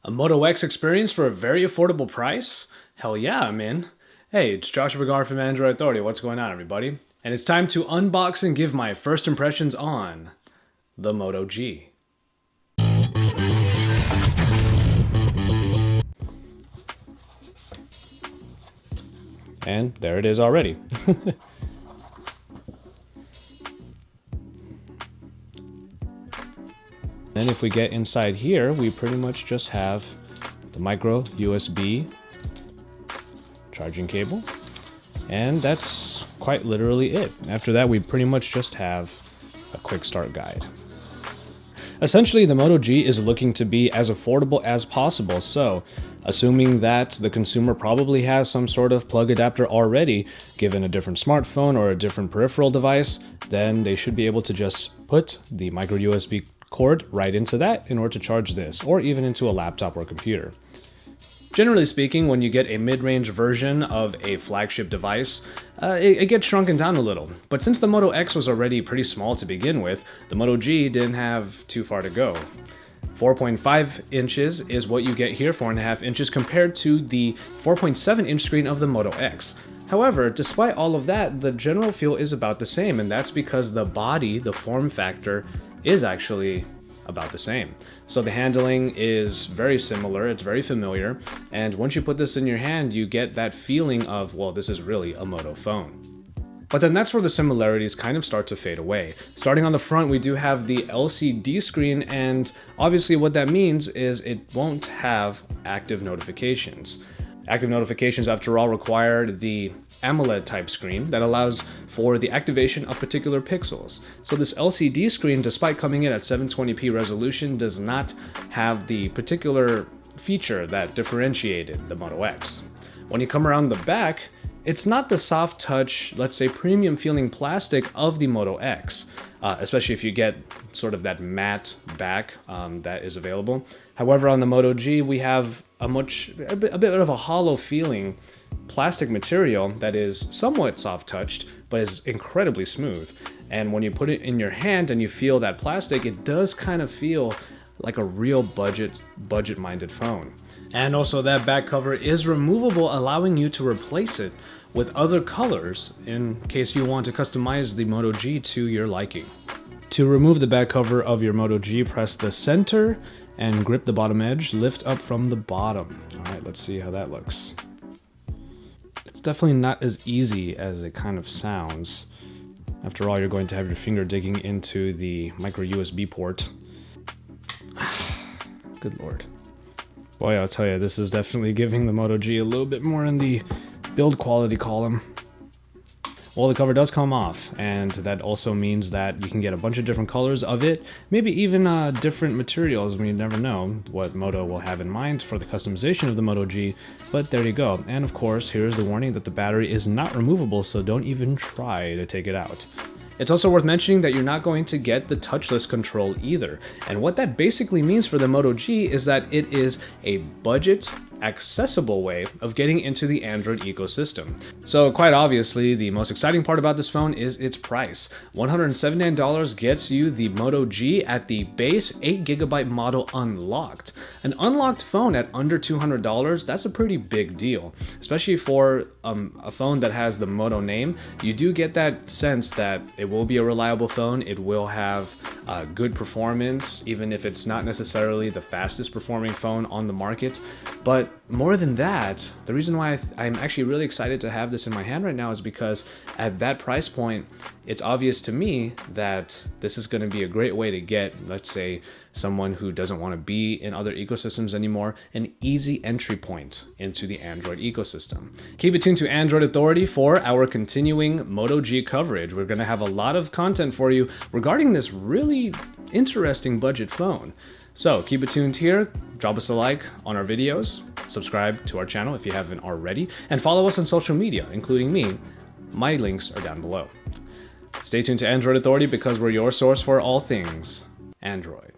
A Moto X experience for a very affordable price? Hell yeah, I'm in. Hey, it's Josh Vergara from Android Authority. What's going on, everybody? And it's time to unbox and give my first impressions on the Moto G. And there it is already. Then if we get inside here, we pretty much just have the micro USB charging cable. And that's quite literally it. After that, we pretty much just have a quick start guide. Essentially, the Moto G is looking to be as affordable as possible. So, assuming that the consumer probably has some sort of plug adapter already, given a different smartphone or a different peripheral device, then they should be able to just put the micro USB cord right into that in order to charge this, or even into a laptop or computer. Generally speaking, when you get a mid-range version of a flagship device, it gets shrunken down a little. But since the Moto X was already pretty small to begin with, the Moto G didn't have too far to go. 4.5 inches is what you get here, 4.5 inches, compared to the 4.7 inch screen of the Moto X. However, despite all of that, the general feel is about the same, and that's because the body, the form factor, is actually about the same. So the handling is very similar, it's very familiar, and once you put this in your hand, you get that feeling of, well, this is really a Moto phone. But then that's where the similarities kind of start to fade away. Starting on the front, we do have the LCD screen, and obviously what that means is it won't have active notifications. Active notifications, after all, require the AMOLED type screen that allows for the activation of particular pixels. So this LCD screen, despite coming in at 720p resolution, does not have the particular feature that differentiated the Moto X. When you come around the back, it's not the soft touch, let's say premium feeling plastic of the Moto X, especially if you get sort of that matte back that is available. However, on the Moto G, we have a bit of a hollow feeling plastic material that is somewhat soft touched, but is incredibly smooth. And when you put it in your hand and you feel that plastic, it does kind of feel like a real budget-minded phone. And also that back cover is removable, allowing you to replace it with other colors in case you want to customize the Moto G to your liking. To remove the back cover of your Moto G, press the center and grip the bottom edge, lift up from the bottom. All right, let's see how that looks. It's definitely not as easy as it kind of sounds. After all, you're going to have your finger digging into the micro USB port. Good Lord. Boy, I'll tell you, this is definitely giving the Moto G a little bit more in the build quality column. Well, the cover does come off, and that also means that you can get a bunch of different colors of it, maybe even different materials. I mean, you never know what Moto will have in mind for the customization of the Moto G, but there you go. And of course, here's the warning that the battery is not removable, so don't even try to take it out. It's also worth mentioning that you're not going to get the touchless control either. And what that basically means for the Moto G is that it is a budget, accessible way of getting into the Android ecosystem. So quite obviously, the most exciting part about this phone is its price. $179 gets you the Moto G at the base 8GB model unlocked. An unlocked phone at under $200, that's a pretty big deal. Especially for a phone that has the Moto name, you do get that sense that it will be a reliable phone, it will have good performance, even if it's not necessarily the fastest performing phone on the market. But more than that, the reason why I'm actually really excited to have this in my hand right now is because at that price point, it's obvious to me that this is going to be a great way to get, let's say, someone who doesn't want to be in other ecosystems anymore, an easy entry point into the Android ecosystem. Keep it tuned to Android Authority for our continuing Moto G coverage. We're going to have a lot of content for you regarding this really interesting budget phone. So keep it tuned here, drop us a like on our videos, subscribe to our channel if you haven't already, and follow us on social media, including me. My links are down below. Stay tuned to Android Authority because we're your source for all things Android.